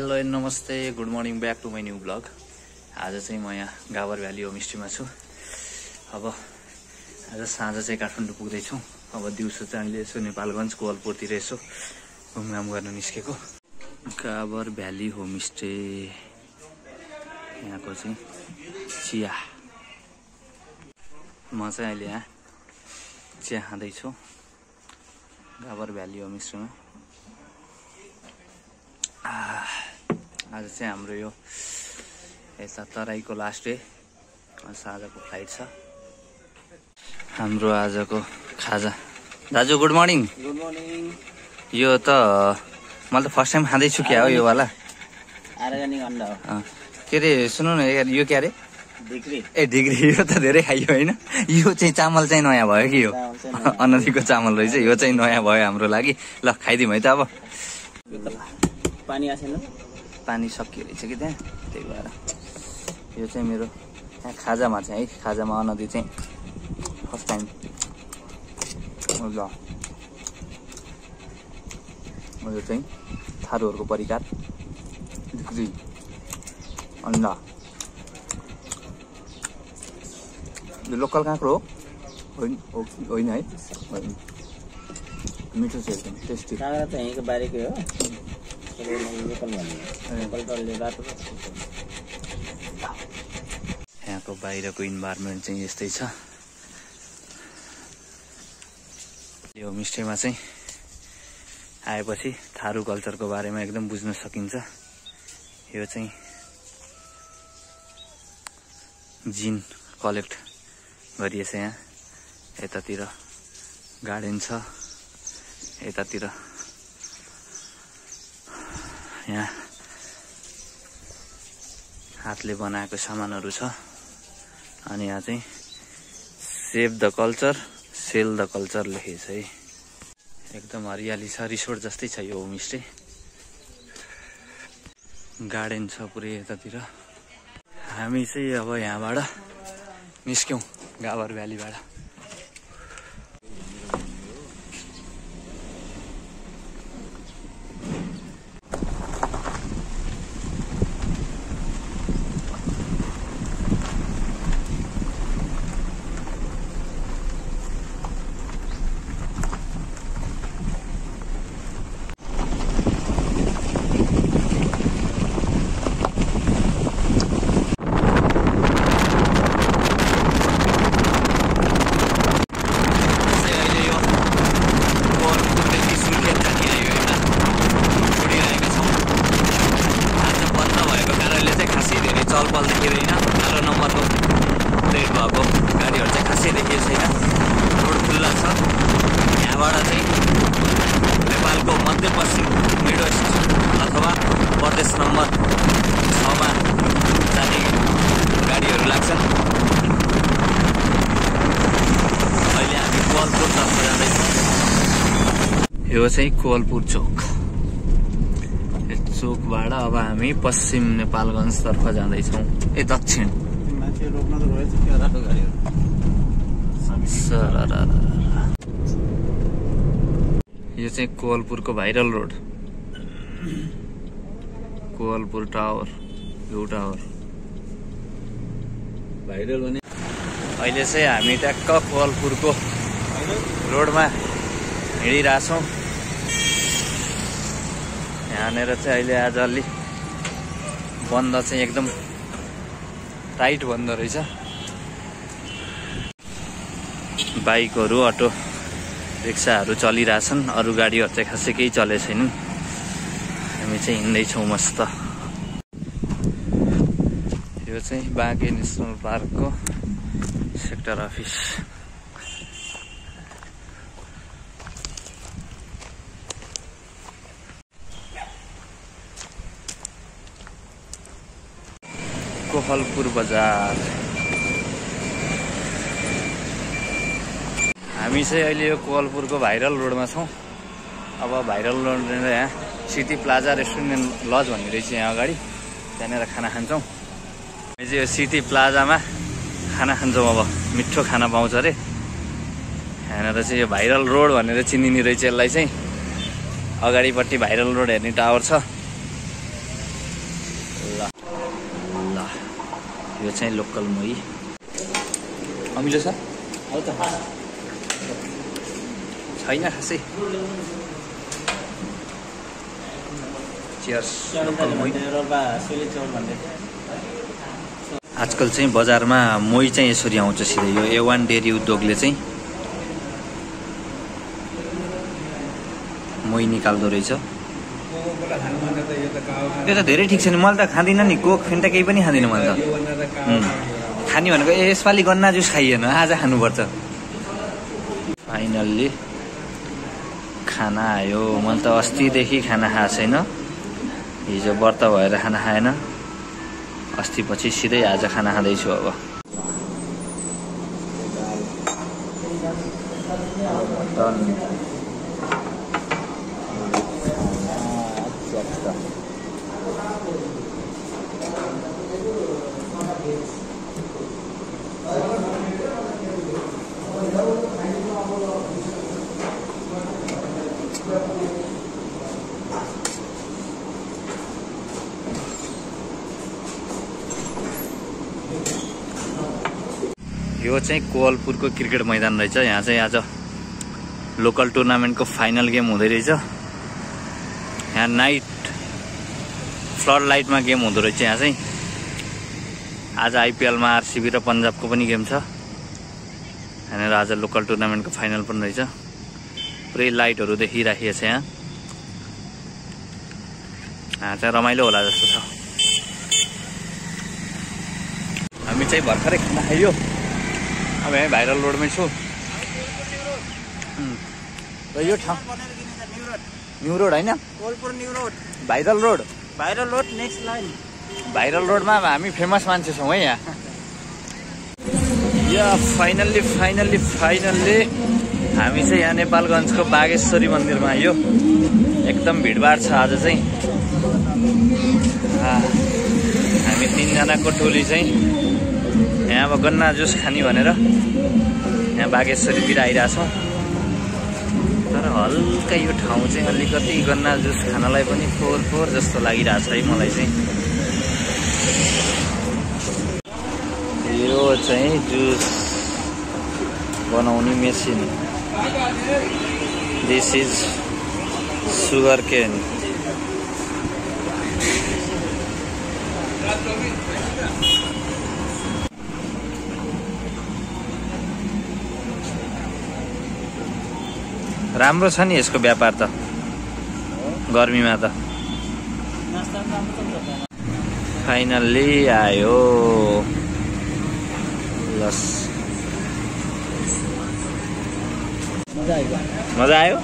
Hello and नमस्ते, good morning, back to my new blog. आज चाहिँ म यहाँ गावर भ्याली होमस्टेमा छु। अब आज साँझ चाहिँ काठमाडौँ पुग्दैछौँ। अब दिउँसो चाहिँ अहिले यसो नेपालगञ्ज कोवलपुरतिर यसो घुमघाम गर्न निस्केको। गावर भ्याली होमस्टे, यहाँको चाहिँ चिया। म चाहिँ अहिले यहाँ चिया खाँदैछु गावर भ्याली होमस्टेमा। आज चाहिँ हाम्रो यो यता तराईको लास्ट डे, साँझको फ्लाइट छ हाम्रो आजको खाजा। दाजु गुड मर्निङ। Good morning. यो त मैले त फर्स्ट टाइम खाँदैछु क्या हो यो वाला अर्ग्यानिक अन्डा हो। के अरे सुन्नु न, यो के अरे डिग्री ए डिग्री। यो त धेरै खाइयो होइन। यो चाहिँ चामल चाहिँ नयाँ भयो कि यो अनदीको चामल रहेछ। यो चाहिँ नयाँ भयो हाम्रो लागि। ल खाइदिउँ है त। अब पानी आएन, पानी सकियो रहेछ कि त्यहाँ, त्यही भएर यो चाहिँ मेरो यहाँ खाजामा चाहिँ है, खाजामा अनदी चाहिँ फर्स्ट टाइम। ल यो चाहिँ थारूहरूको परिकार डिग्री अन्डा। यो लोकल काँक्रो हो होइन है, मिठो छ एकदम टेस्टी। काँक्रा त यहीँको बारीकै हो। यहाँको बाहिरको इन्भाइरोमेन्ट चाहिँ यस्तै छ। यो होमस्टेमा चाहिँ आएपछि थारू कल्चरको बारेमा एकदम बुझ्न सकिन्छ। यो चाहिँ जिन कलेक्ट गरिएछ। यहाँ यतातिर गार्डन छ, यतातिर यहाँ हातले बनाएको सामानहरू छ। अनि यहाँ चाहिँ save the culture, sell the culture लेखेको छ है। एकदम हरियाली छ, रिसोर्ट जस्तै छ यो होमस्टे। गार्डन छ पुरै यतातिर। हामी चाहिँ अब यहाँबाट निस्क्यौँ गावर भ्यालीबाट। चलपल देखिँदैन, 18 नम्बरको प्लेट भएको गाडीहरू चाहिँ खासै देखिएको छैन। रोड खुल्ला छ। यहाँबाट चाहिँ नेपालको मध्यपश्चिम मिडवेस्ट अथवा प्रदेश नम्बर 6मा जाने गाडीहरू लाग्छन्। अहिले हामी कोवलपुरतर्फ जाँदैछौँ। यो चाहिँ कोवलपुर चोक। चोकबाट अब हामी पश्चिम नेपालगञ्जतर्फ जाँदैछौँ। ए दक्षिण। यो चाहिँ कोवलपुरको भाइरल रोड, कोवलपुर टावर, यो टावर भाइरल भने। अहिले चाहिँ हामी ट्याक्क कोवलपुरको रोडमा हिँडिरहेछौँ। यहाँनिर चाहिँ अहिले आज अलि बन्द चाहिँ एकदम टाइट बन्द रहेछ। बाइकहरू, अटो रिक्साहरू चलिरहेछन्, अरू गाडीहरू चाहिँ खासै केही चलेको छैनन्। हामी चाहिँ हिँड्दैछौँ मस्त। यो चाहिँ Banke national पार्कको sector office. Kovalpur बजार। हामी चाहिँ अहिले यो कोवलपुरको भाइरल रोडमा छौँ। अब भाइरल रोड यहाँ city plaza restaurant and lodge भन्ने रहेछ यहाँ अगाडि, त्यहाँनिर खाना खान्छौँ। हामी चाहिँ यो सिटी प्लाजामा खाना खान्छौँ। अब मिठो खाना पाउँछ अरे यहाँनिर चाहिँ। यो भाइरल रोड भनेर चिनिने रहेछ यसलाई चाहिँ। अगाडिपट्टि भाइरल रोड हेर्ने टावर छ, यो चाहिँ लोकल मोही अमिलो छ छैन खासै चियर्स लोकल मोही आजकल चाहिँ बजारमा मोही चाहिँ यसरी आउँछ सिधै यो A1 डेरी उद्योगले चाहिँ मोही निकाल्दो रहेछ त्यो त धेरै ठिक छ नि मैले त खाँदिनँ नि कोक फेन्टा केही पनि खाँदिनँ मैले त खाने भनेको यसपालि गन्ना जुस खाइएन आज खानुपर्छ फाइनल्ली खाना आयो मैले त अस्तिदेखि खाना खाएको छैन हिजो व्रत भएर खाना खाएन अस्ति पछि सिधै आज खाना खाँदैछु अब यो चाहिँ कोवलपुरको क्रिकेट मैदान रहेछ यहाँ चाहिँ आज लोकल टुर्नामेन्टको फाइनल गेम हुँदै रहेछ यहाँ नाइट फ्लड लाइटमा गेम हुँदो रहेछ यहाँ चाहिँ आज आइपिएलमा आरसीबी र पन्जाबको पनि गेम छ यहाँनिर आज लोकल टुर्नामेन्टको फाइनल पनि रहेछ पुरै लाइटहरू देखिराखिएको छ यहाँ चाहिँ रमाइलो होला जस्तो छ हामी चाहिँ भर्खरै खाना खाइयो अब यहाँ भाइरल रोडमै छु र यो ठाउँ न्यू रोड होइन viral road next line viral रोडमा हामी फेमस मान्छे छौँ है यहाँ या फाइनल्ली हामी चाहिँ यहाँ नेपालगञ्जको बागेश्वरी मन्दिरमा आयो एकदम भिडभाड छ आज चाहिँ हामी 3 जनाको टोली चाहिँ यहाँ अब गन्ना जुस खाने भनेर यहाँ बागेश्वरीतिर आइरहेछौँ तर हल्का यो ठाउँ चाहिँ अलिकति गन्ना जुस खानलाई पनि फोहोर जस्तो लागिरहेछ है मलाई चाहिँ यो चाहिँ जुस बनाउने machine this is sugar cane राम्रो छ नि यसको व्यापार त गर्मीमा त फाइनल्ली आयो लस मजा आयो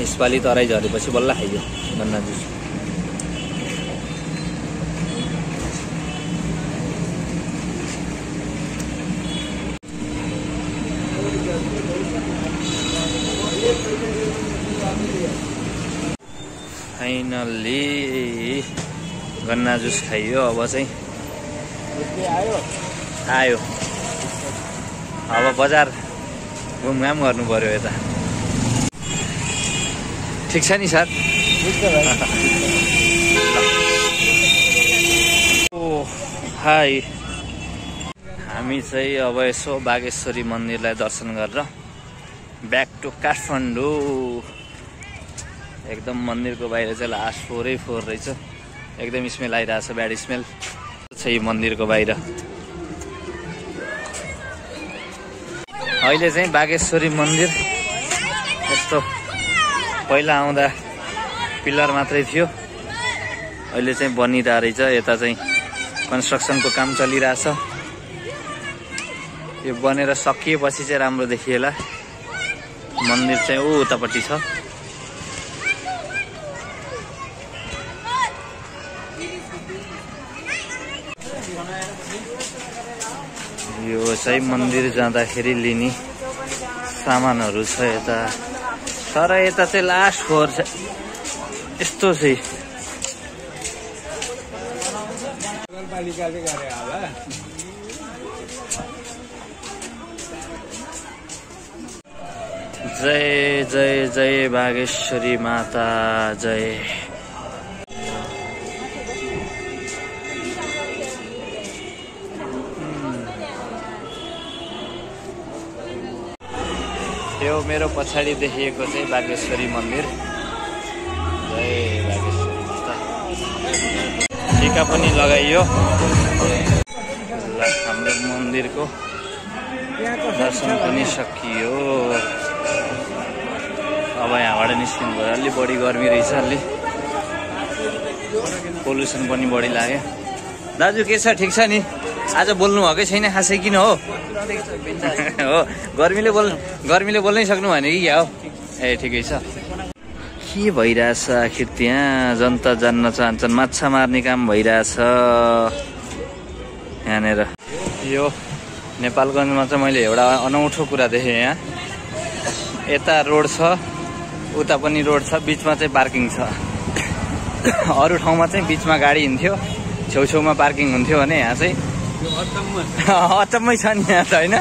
यसपालि तराई झरेपछि बल्ल खाइयो गन्ना जुस फाइनल्ली गन्ना जुस खाइयो अब चाहिँ आयो अब बजार घुमघाम गर्नु पर्यो यता ठिक छ नि सर हाई हामी चाहिँ अब यसो बागेश्वरी मन्दिरलाई दर्शन गरेर ब्याक टु काठमाडौँ एकदम मन्दिरको बाहिर चाहिँ लास्ट फोहोरै फोहोर रहेछ एकदम स्मेल आइरहेछ ब्याड स्मेल छ यो मन्दिरको बाहिर अहिले चाहिँ बागेश्वरी मन्दिर यस्तो पहिला आउँदा पिलर मात्रै थियो अहिले चाहिँ बनिरहेको रहेछ यता चाहिँ कन्स्ट्रक्सनको काम चलिरहेछ यो बनेर सकिएपछि चाहिँ राम्रो देखिएला मन्दिर चाहिँ उतापट्टि छ यो चाहिँ मन्दिर जाँदाखेरि लिने सामानहरू छ यता तर यता चाहिँ लास्ट फ्लोर छ यस्तो चाहिँ जय जय जय बागेश्वरी माता जय। यो मेरो पछाडि देखिएको चाहिँ बागेश्वरी मन्दिर। जय बागेश्वरी माता। टीका पनि लगाइयो। हाम्रो मन्दिरको दर्शन पनि सकियो। अब यहाँबाट निस्किनु भयो। अलि बढी गर्मी रहेछ, अलि पोल्युसन पनि बढी लाग्यो। दाजु के छ, ठिक छ नि? आज बोल्नु भएकै छैन खासै, किन हो? हो गर्मीले बोल्नै सक्नु भने कि क्या हो? ए ठिकै छ। के भइरहेछ आखिर त्यहाँ? जनता जान्न चाहन्छन्। माछा मार्ने काम भइरहेछ यहाँनिर। यो नेपालगञ्जमा चाहिँ मैले एउटा अनौठो कुरा देखेँ। यहाँ यता रोड छ, उता पनि रोड छ, बिचमा चाहिँ पार्किङ छ। अरू ठाउँमा चाहिँ बिचमा गाडी हिँड्थ्यो, छेउछेउमा पार्किङ हुन्थ्यो भने यहाँ चाहिँ अचम्मै छ नि यहाँ त, होइन?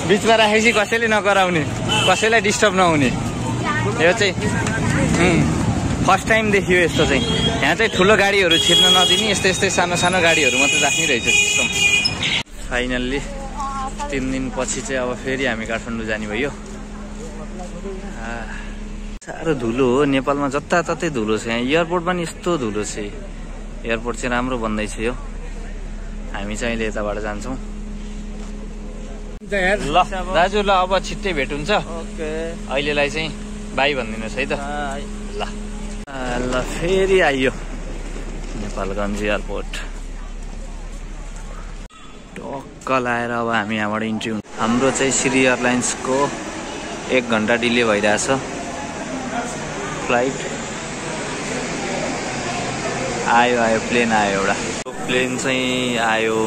बिचमा राखेपछि कसैले नगराउने, कसैलाई डिस्टर्ब नहुने। यो चाहिँ फर्स्ट टाइम देखियो यस्तो चाहिँ। यहाँ चाहिँ ठुलो गाडीहरू छिर्न नदिने, यस्तै यस्तै सानो सानो गाडीहरू मात्रै राख्ने रहेछ सिस्टम। फाइनल्ली 3 दिनपछि चाहिँ अब फेरि हामी काठमाडौँ जाने भयो। साह्रो धुलो हो नेपालमा, जताततै धुलो छ। यहाँ एयरपोर्टमा नि यस्तो धुलो छ। एयरपोर्ट चाहिँ राम्रो बन्दैछ यो। हामी चाहिँ अहिले यताबाट जान्छौँ। ल दाजु, ल अब छिट्टै भेट हुन्छ। अहिलेलाई चाहिँ बाई भनिदिनुहोस् है त। ल फेरि आइयो नेपालगञ्ज एयरपोर्ट। टक्क लाएर अब हामी यहाँबाट इन्ट्री। हाम्रो चाहिँ श्री एयरलाइन्सको 1 घन्टा डिले भइरहेछ फ्लाइट। आयो प्लेन आयो एउटा। प्लेन चाहिँ आयो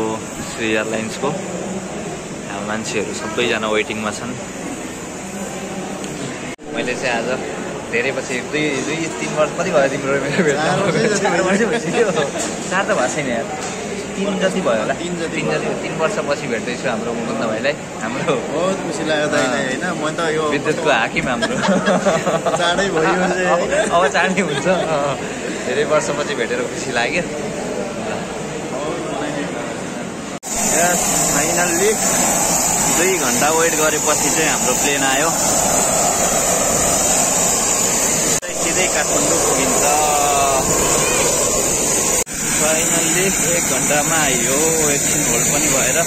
श्री एयरलाइन्सको। यहाँ मान्छेहरू सबैजना वेटिङमा छन्। मैले चाहिँ आज धेरै पछि 2-3 वर्ष कति भयो तिम्रो मेरो भेट? 4 वर्ष भइसक्यो। 4 त भएको छैन यार, 3 जति भयो होला। 3 वर्षपछि भेट्दैछु हाम्रो मुकुन्द भाइलाई। हाम्रो बहुत खुसी लाग्यो दाइलाई, होइन? म त यो विद्युतको हाकिम हाम्रो चाँडै भयो। अब चाँडै हुन्छ। धेरै वर्षपछि भेटेर खुसी लाग्यो। फाइनल्ली 2 घन्टा वेट गरेपछि चाहिँ हाम्रो प्लेन आयो। सिधै काठमाडौँ पुगिन्छ। फाइनल्ली 1 घन्टामा आयो। एकछिन होल्ड पनि भएर